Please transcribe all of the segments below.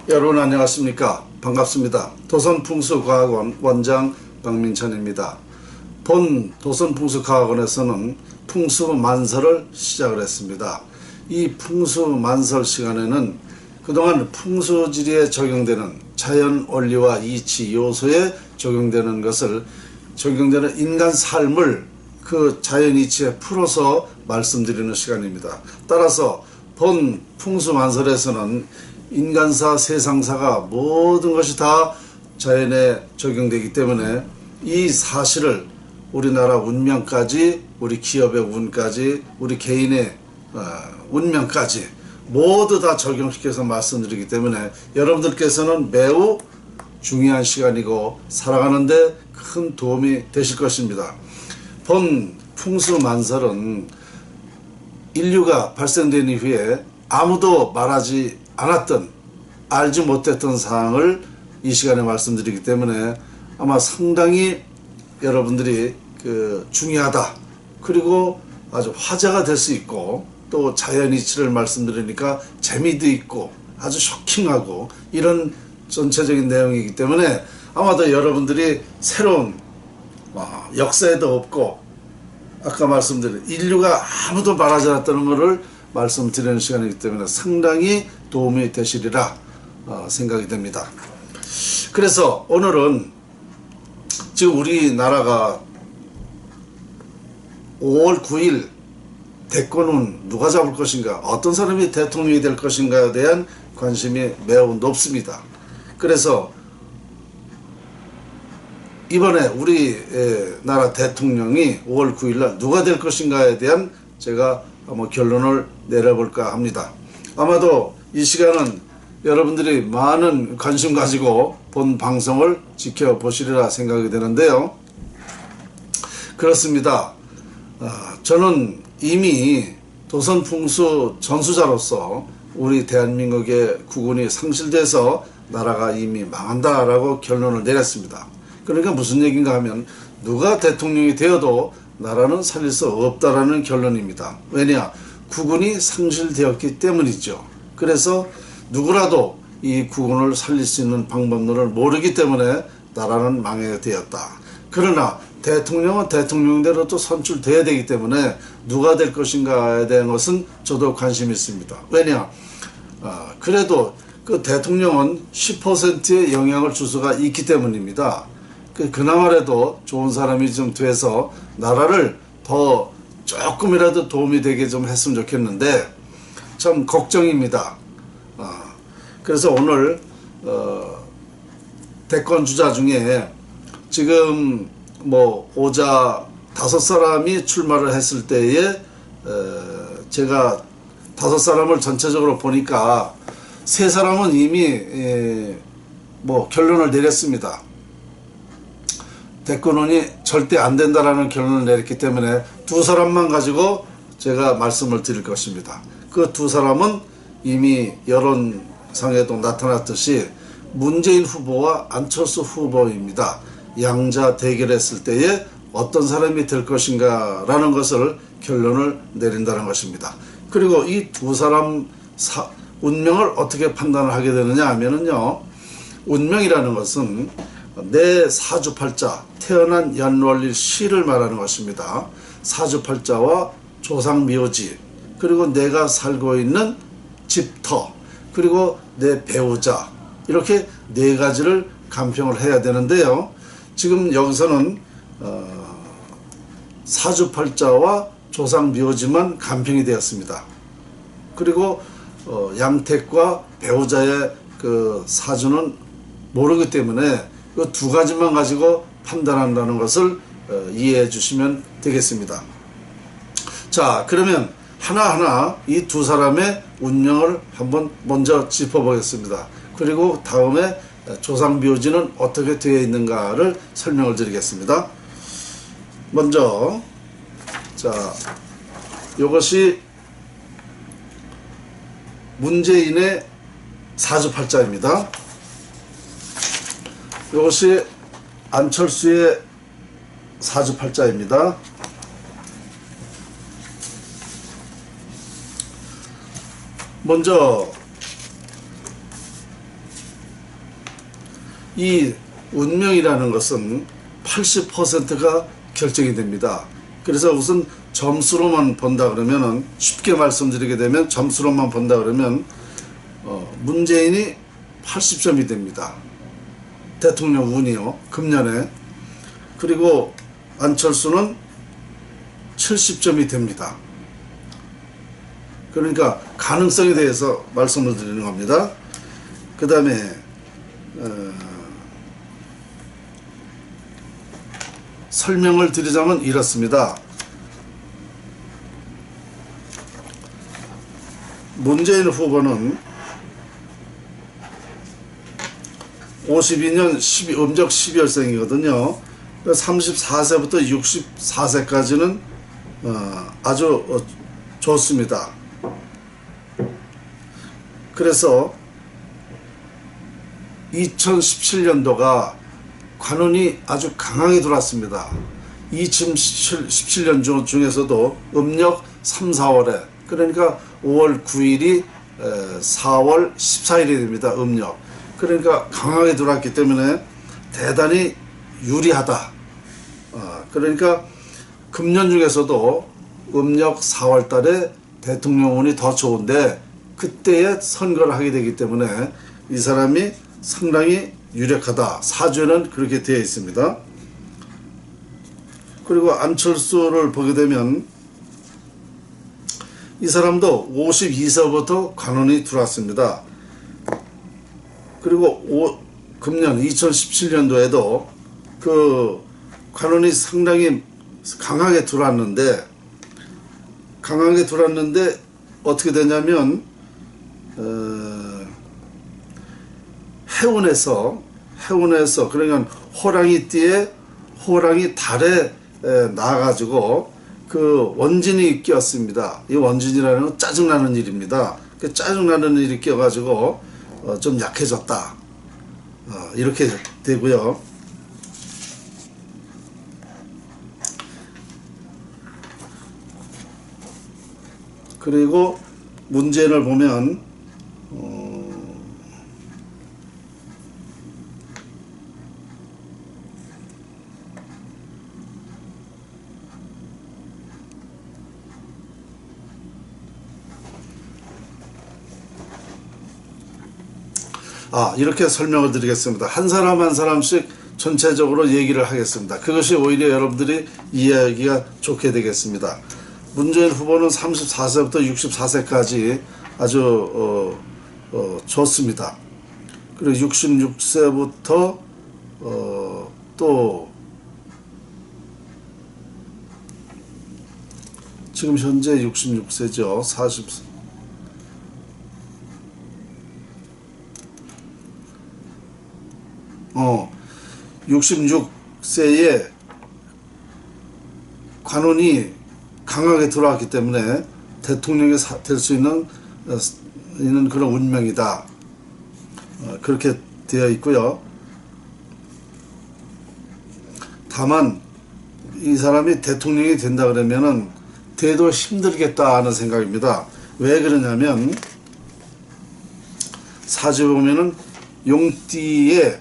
여러분 안녕하십니까? 반갑습니다. 도선풍수과학원 원장 박민천입니다. 본 도선풍수과학원에서는 풍수만설을 시작을 했습니다. 이 풍수만설 시간에는 그동안 풍수지리에 적용되는 자연원리와 이치 요소에 적용되는 인간 삶을 그 자연이치에 풀어서 말씀드리는 시간입니다. 따라서 본 풍수만설에서는 인간사, 세상사가 모든 것이 다 자연에 적용되기 때문에 이 사실을 우리나라 운명까지, 우리 기업의 운까지, 우리 개인의 운명까지 모두 다 적용시켜서 말씀드리기 때문에 여러분들께서는 매우 중요한 시간이고 살아가는데 큰 도움이 되실 것입니다. 본 풍수만설은 인류가 발생된 이후에 아무도 말하지 않았던, 알지 못했던 사항을 이 시간에 말씀드리기 때문에 아마 상당히 여러분들이 중요하다, 그리고 아주 화제가 될 수 있고, 또 자연이치를 말씀드리니까 재미도 있고 아주 쇼킹하고 이런 전체적인 내용이기 때문에 아마도 여러분들이 새로운 역사에도 없고 아까 말씀드린 인류가 아무도 말하지 않았다는 것을 말씀드리는 시간이기 때문에 상당히 도움이 되시리라 생각이 됩니다. 그래서 오늘은 지금 우리나라가 5월 9일 대권은 누가 잡을 것인가, 어떤 사람이 대통령이 될 것인가에 대한 관심이 매우 높습니다. 그래서 이번에 우리나라 대통령이 5월 9일날 누가 될 것인가에 대한 제가 한번 결론을 내려볼까 합니다. 아마도 이 시간은 여러분들이 많은 관심 가지고 본 방송을 지켜보시리라 생각이 되는데요. 그렇습니다. 저는 이미 도선풍수 전수자로서 우리 대한민국의 국운이 상실돼서 나라가 이미 망한다라고 결론을 내렸습니다. 그러니까 무슨 얘기인가 하면 누가 대통령이 되어도 나라는 살릴 수 없다라는 결론입니다. 왜냐? 국운이 상실되었기 때문이죠. 그래서 누구라도 이 국운을 살릴 수 있는 방법론을 모르기 때문에 나라는 망하게 되었다. 그러나 대통령은 대통령대로 또 선출돼야 되기 때문에 누가 될 것인가에 대한 것은 저도 관심이 있습니다. 왜냐? 그래도 그 대통령은 10%의 영향을 줄 수가 있기 때문입니다. 그나마라도 좋은 사람이 좀 돼서 나라를 더 조금이라도 도움이 되게 좀 했으면 좋겠는데 참 걱정입니다. 그래서 오늘 대권 주자 중에 지금 오자 5사람이 출마를 했을 때에 제가 5사람을 전체적으로 보니까 3사람은 이미 결론을 내렸습니다. 대권론이 절대 안 된다라는 결론을 내렸기 때문에 2사람만 가지고 제가 말씀을 드릴 것입니다. 그 2사람은 이미 여론상에도 나타났듯이 문재인 후보와 안철수 후보입니다. 양자 대결했을 때에 어떤 사람이 될 것인가 라는 것을 결론을 내린다는 것입니다. 그리고 이 2사람 운명을 어떻게 판단을 하게 되느냐 하면은요, 운명이라는 것은 내 사주팔자, 태어난 연월일 시를 말하는 것입니다. 사주팔자와 조상묘지, 그리고 내가 살고 있는 집터, 그리고 내 배우자, 이렇게 4가지를 간평을 해야 되는데요. 지금 여기서는 사주팔자와 조상묘지만 간평이 되었습니다. 그리고 양택과 배우자의 그 사주는 모르기 때문에 그 2가지만 가지고 판단한다는 것을 이해해 주시면 되겠습니다. 자, 그러면 하나하나 이 2사람의 운명을 한번 먼저 짚어보겠습니다. 그리고 다음에 조상묘지는 어떻게 되어 있는가를 설명을 드리겠습니다. 먼저 이것이 문재인의 사주팔자입니다. 이것이 안철수의 사주팔자입니다. 먼저 이 운명이라는 것은 80%가 결정이 됩니다. 그래서 우선 점수로만 본다 그러면은, 쉽게 말씀드리게 되면 점수로만 본다 그러면 문재인이 80점이 됩니다. 대통령 운이요, 금년에. 그리고 안철수는 70점이 됩니다. 그러니까 가능성에 대해서 말씀을 드리는 겁니다. 그 다음에 설명을 드리자면 이렇습니다. 문재인 후보는 52년 음력 12월생이거든요. 34세부터 64세까지는 아주 좋습니다. 그래서 2017년도가 관운이 아주 강하게 들어왔습니다. 2017년 중에서도 음력 3, 4월에, 그러니까 5월 9일이 4월 14일이 됩니다. 음력. 그러니까 강하게 들어왔기 때문에 대단히 유리하다. 그러니까 금년 중에서도 음력 4월 달에 대통령운이 더 좋은데, 그때에 선거를 하게 되기 때문에 이 사람이 상당히 유력하다. 사주에는 그렇게 되어 있습니다. 그리고 안철수를 보게 되면 이 사람도 52세부터 관운이 들어왔습니다. 그리고 금년 2017년도에도 그 관운이 상당히 강하게 들어왔는데 어떻게 되냐면 해운에서 그러니까 호랑이띠에 호랑이 달에 나가지고 그 원진이 꼈습니다. 이 원진이라는 건 짜증나는 일입니다. 그 짜증나는 일이 껴가지고 좀 약해졌다. 이렇게 되고요. 그리고 문재인을 보면 이렇게 설명을 드리겠습니다. 한 사람 한 사람씩 전체적으로 얘기를 하겠습니다. 그것이 오히려 여러분들이 이해하기가 좋게 되겠습니다. 문재인 후보는 34세부터 64세까지 아주 좋습니다. 그리고 66세부터 또 지금 현재 66세죠. 66세에 관운이 강하게 들어왔기 때문에 대통령이 될 수 있는 그런 운명이다. 그렇게 되어 있고요. 다만 이 사람이 대통령이 된다 그러면은 대도 힘들겠다 하는 생각입니다. 왜 그러냐면 사주에 보면은 용띠에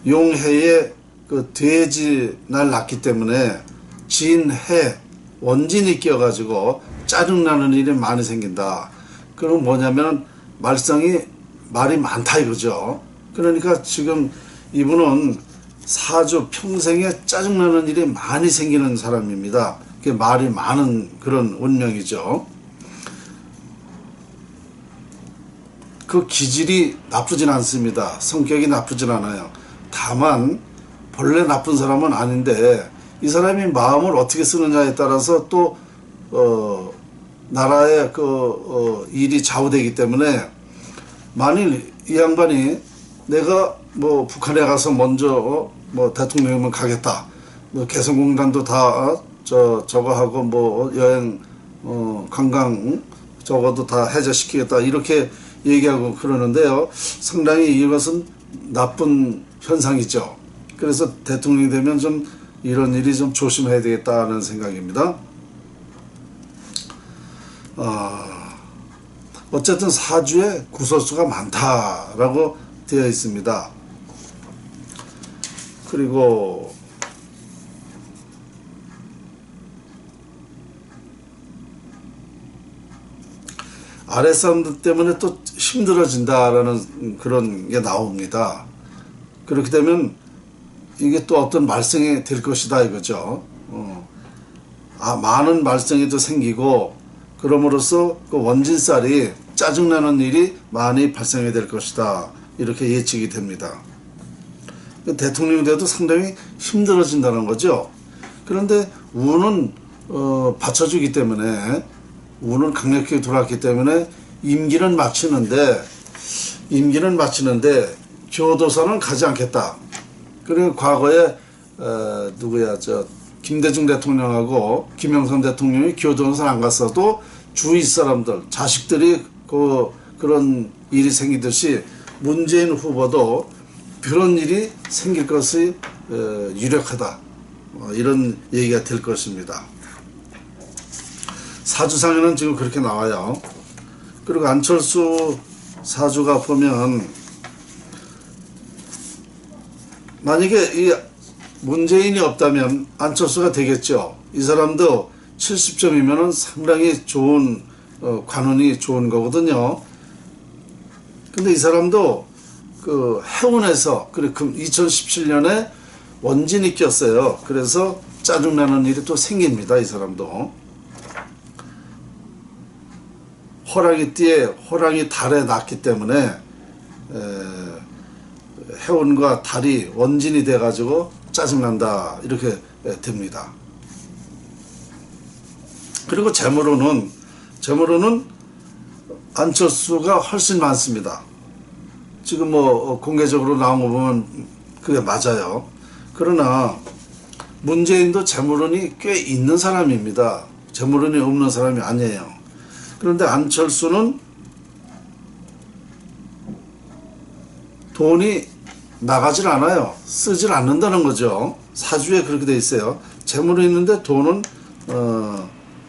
용해에 그 돼지 날 났기 때문에 진해 원진이 껴가지고 짜증나는 일이 많이 생긴다. 그럼 뭐냐면 말이 많다 이거죠. 그러니까 지금 이분은 사주 평생에 짜증나는 일이 많이 생기는 사람입니다. 그게 말이 많은 그런 운명이죠. 그 기질이 나쁘진 않습니다. 성격이 나쁘진 않아요. 다만 본래 나쁜 사람은 아닌데 이 사람이 마음을 어떻게 쓰느냐에 따라서 또 나라의 일이 좌우되기 때문에, 만일 이 양반이 내가 뭐 북한에 가서 먼저 대통령이면 가겠다, 뭐 개성공단도 다 저거 하고 뭐 여행 관광 저거도 다 해제시키겠다 이렇게 얘기하고 그러는데요. 상당히 이것은 나쁜 현상이죠. 그래서 대통령이 되면 좀 이런 일이 좀 조심해야 되겠다는 생각입니다. 어쨌든 사주에 구설수가 많다라고 되어 있습니다. 그리고 아랫사람들 때문에 또 힘들어진다라는 그런 게 나옵니다. 그렇게 되면 이게 또 어떤 말썽이 될 것이다 이거죠. 많은 말썽이 또 생기고 그럼으로써 그 원진살이 짜증나는 일이 많이 발생이 될 것이다. 이렇게 예측이 됩니다. 대통령이 돼도 상당히 힘들어진다는 거죠. 그런데 운은 받쳐주기 때문에 운은 강력하게 들어왔기 때문에 임기는 마치는데 교도소는 가지 않겠다. 그리고 과거에 김대중 대통령하고 김영삼 대통령이 교도소에 안 갔어도 주위 사람들, 자식들이 그런 일이 생기듯이 문재인 후보도 그런 일이 생길 것이 유력하다. 이런 얘기가 될 것입니다. 사주상에는 지금 그렇게 나와요. 그리고 안철수 사주가 보면 만약에 이 문재인이 없다면 안철수가 되겠죠. 이 사람도 70점이면 상당히 좋은 관운이 좋은 거거든요. 근데 이 사람도 그 해운에서 2017년에 원진이 꼈어요. 그래서 짜증나는 일이 또 생깁니다. 이 사람도 호랑이 띠에 호랑이 달에 났기 때문에 해운과 달이 원진이 돼가지고 짜증난다 이렇게 됩니다. 그리고 재물운은 안철수가 훨씬 많습니다. 지금 뭐 공개적으로 나온 거 보면 그게 맞아요. 그러나 문재인도 재물운이 꽤 있는 사람입니다. 재물운이 없는 사람이 아니에요. 그런데 안철수는 돈이 나가질 않아요. 쓰질 않는다는 거죠. 사주에 그렇게 돼 있어요. 재물은 있는데 돈은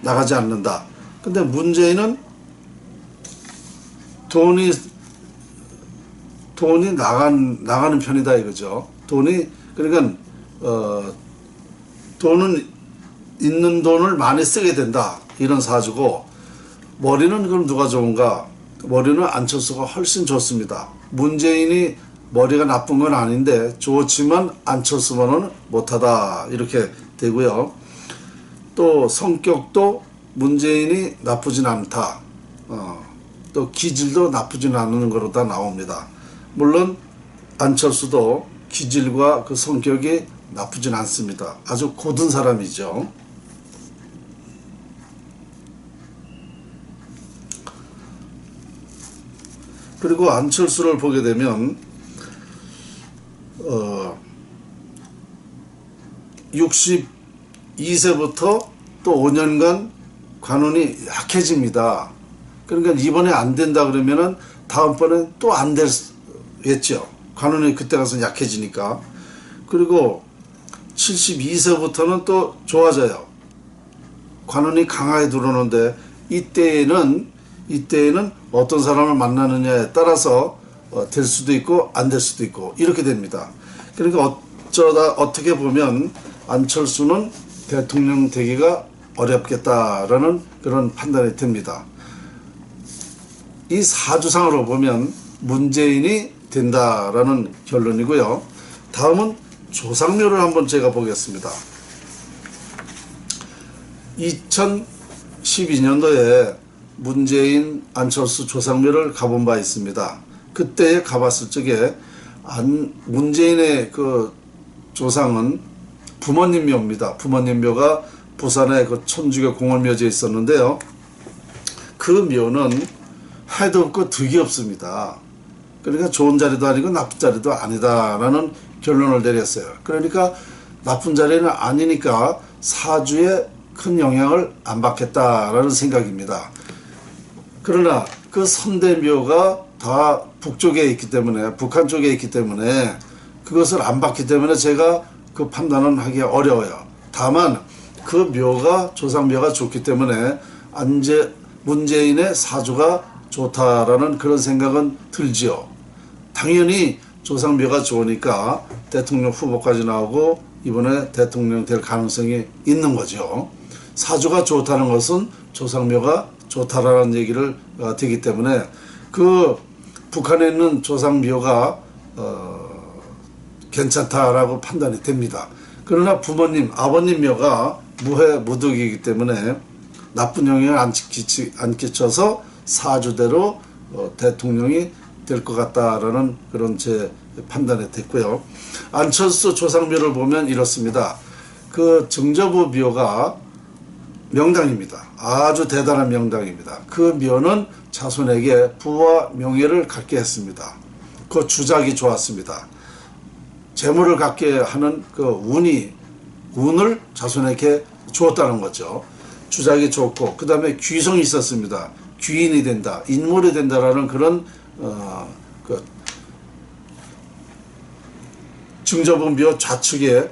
나가지 않는다. 근데 문재인은 돈이 나가는 편이다 이거죠. 그러니까 돈은 있는 돈을 많이 쓰게 된다 이런 사주고, 머리는 그럼 누가 좋은가? 머리는 안철수가 훨씬 좋습니다. 문재인이 머리가 나쁜 건 아닌데 좋지만 안철수만은 못하다 이렇게 되고요. 또 성격도 문재인이 나쁘진 않다. 또 기질도 나쁘진 않은 거로 다 나옵니다. 물론 안철수도 기질과 그 성격이 나쁘진 않습니다. 아주 고든 사람이죠. 그리고 안철수를 보게 되면 62세부터 또 5년간 관운이 약해집니다. 그러니까 이번에 안 된다 그러면은 다음번에 또 안 되겠죠. 관운이 그때 가서 약해지니까. 그리고 72세부터는 또 좋아져요. 관운이 강하게 들어오는데 이때에는 어떤 사람을 만나느냐에 따라서 될 수도 있고 안 될 수도 있고 이렇게 됩니다. 그러니까 어떻게 보면 안철수는 대통령 되기가 어렵겠다라는 그런 판단이 듭니다. 이 사주상으로 보면 문재인이 된다라는 결론이고요. 다음은 조상묘를 한번 제가 보겠습니다. 2012년도에 문재인, 안철수 조상묘를 가본 바 있습니다. 그때 가봤을 적에 문재인의 그 조상은 부모님 묘입니다. 부모님 묘가 부산의 그 천주교 공원묘지에 있었는데요. 그 묘는 해도 없고 득이 없습니다. 그러니까 좋은 자리도 아니고 나쁜 자리도 아니다라는 결론을 내렸어요. 그러니까 나쁜 자리는 아니니까 사주에 큰 영향을 안 받겠다라는 생각입니다. 그러나 그 선대묘가 다 북쪽에 있기 때문에, 북한 쪽에 있기 때문에 그것을 안 받기 때문에 제가 그 판단은 하기 어려워요. 다만 그 묘가, 조상묘가 좋기 때문에 문재인의 사주가 좋다라는 그런 생각은 들지요. 당연히 조상묘가 좋으니까 대통령 후보까지 나오고 이번에 대통령 될 가능성이 있는 거죠. 사주가 좋다는 것은 조상묘가 좋다라는 얘기를 되기 때문에 그 북한에 있는 조상묘가 괜찮다라고 판단이 됩니다. 그러나 부모님, 아버님 묘가 무해 무덕이기 때문에 나쁜 영향을 안 끼쳐서 사주대로 대통령이 될 것 같다라는 그런 제 판단이 됐고요. 안철수 조상묘를 보면 이렇습니다. 그 정저부 묘가 명당입니다. 아주 대단한 명당입니다. 그 묘는 자손에게 부와 명예를 갖게 했습니다. 그 주작이 좋았습니다. 재물을 갖게 하는 그 운을 자손에게 주었다는 거죠. 주작이 좋고 그 다음에 귀성이 있었습니다. 귀인이 된다, 인물이 된다라는 그런 그 정저분묘 좌측에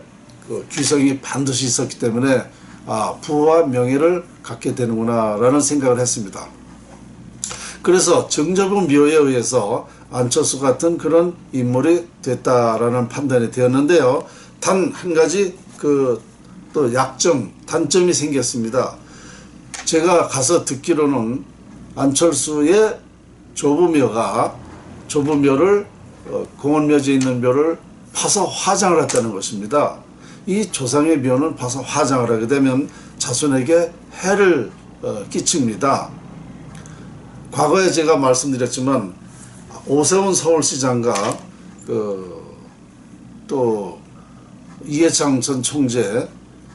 그 귀성이 반드시 있었기 때문에 부와 명예를 갖게 되는구나 라는 생각을 했습니다. 그래서 정저분묘에 의해서 안철수 같은 그런 인물이 됐다라는 판단이 되었는데요. 단 한 가지 또 약점, 단점이 생겼습니다. 제가 가서 듣기로는 안철수의 조부묘를 공원묘지에 있는 묘를 파서 화장을 했다는 것입니다. 이 조상의 묘는 파서 화장을 하게 되면 자손에게 해를 끼칩니다. 과거에 제가 말씀드렸지만 오세훈 서울시장과 또 이해창 전 총재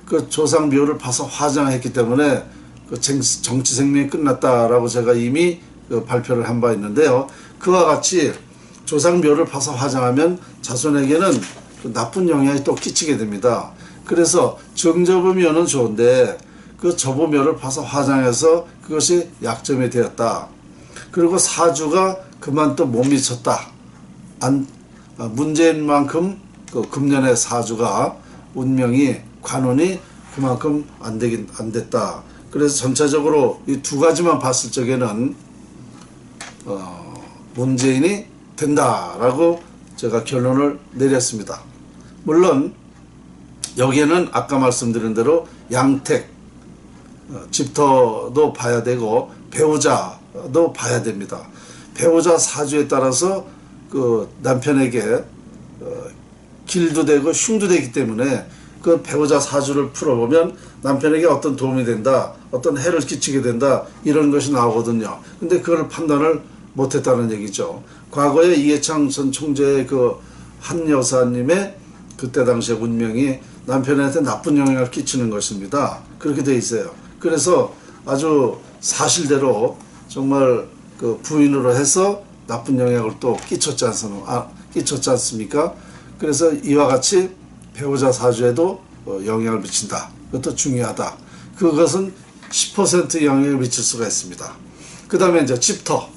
그 조상묘를 파서 화장했기 때문에 그 정치 생명이 끝났다라고 제가 이미 발표를 한 바 있는데요. 그와 같이 조상묘를 파서 화장하면 자손에게는 그 나쁜 영향이 또 끼치게 됩니다. 그래서 정저부묘는 좋은데 그 저부묘를 파서 화장해서 그것이 약점이 되었다. 그리고 사주가 그만 또 못 미쳤다. 문재인만큼 그 금년의 사주가 운명이 관운이 그만큼 안 됐다. 그래서 전체적으로 이 두 가지만 봤을 적에는 문재인이 된다라고 제가 결론을 내렸습니다. 물론 여기에는 아까 말씀드린 대로 양택, 집터도 봐야 되고 배우자도 봐야 됩니다. 배우자 사주에 따라서 그 남편에게 길도 되고 흉도 되기 때문에 그 배우자 사주를 풀어보면 남편에게 어떤 도움이 된다, 어떤 해를 끼치게 된다, 이런 것이 나오거든요. 근데 그걸 판단을 못했다는 얘기죠. 과거에 이해창 전 총재의 그 한 여사님의 그때 당시에 운명이 남편한테 나쁜 영향을 끼치는 것입니다. 그렇게 돼 있어요. 그래서 아주 사실대로 정말 그 부인으로 해서 나쁜 영향을 또 끼쳤지 않습니까? 그래서 이와 같이 배우자 사주에도 영향을 미친다. 그것도 중요하다. 그것은 10% 영향을 미칠 수가 있습니다. 그 다음에 이제 집터,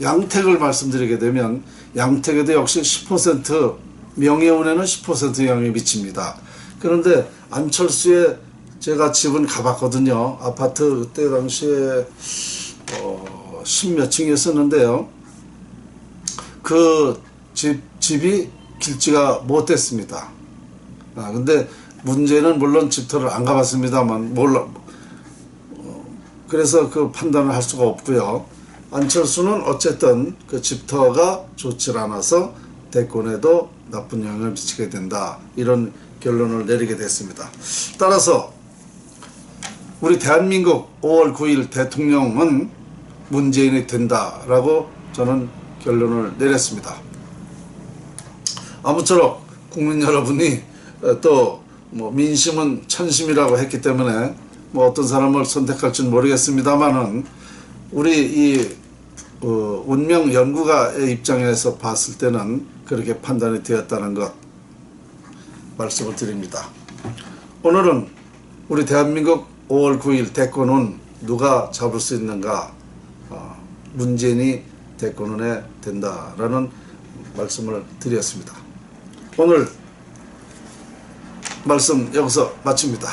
양택을 말씀드리게 되면 양택에도 역시 10% 명예운에는 10% 영향을 미칩니다. 그런데 안철수의 제가 집은 가봤거든요. 아파트 그때 당시에 10몇 층이었었는데요. 그 집이 길지가 못했습니다. 근데 문제는 물론 집터를 안 가봤습니다만 그래서 그 판단을 할 수가 없고요. 안철수는 어쨌든 그 집터가 좋지 않아서 대권에도 나쁜 영향을 미치게 된다. 이런 결론을 내리게 됐습니다. 따라서 우리 대한민국 5월 9일 대통령은 문재인이 된다라고 저는 결론을 내렸습니다. 아무쪼록 국민 여러분이 또 뭐 민심은 천심이라고 했기 때문에 뭐 어떤 사람을 선택할지는 모르겠습니다만은 우리 이 운명 연구가의 입장에서 봤을 때는 그렇게 판단이 되었다는 것 말씀을 드립니다. 오늘은 우리 대한민국 5월 9일 대권은 누가 잡을 수 있는가? 문재인이 대권에 된다라는 말씀을 드렸습니다. 오늘 말씀 여기서 마칩니다.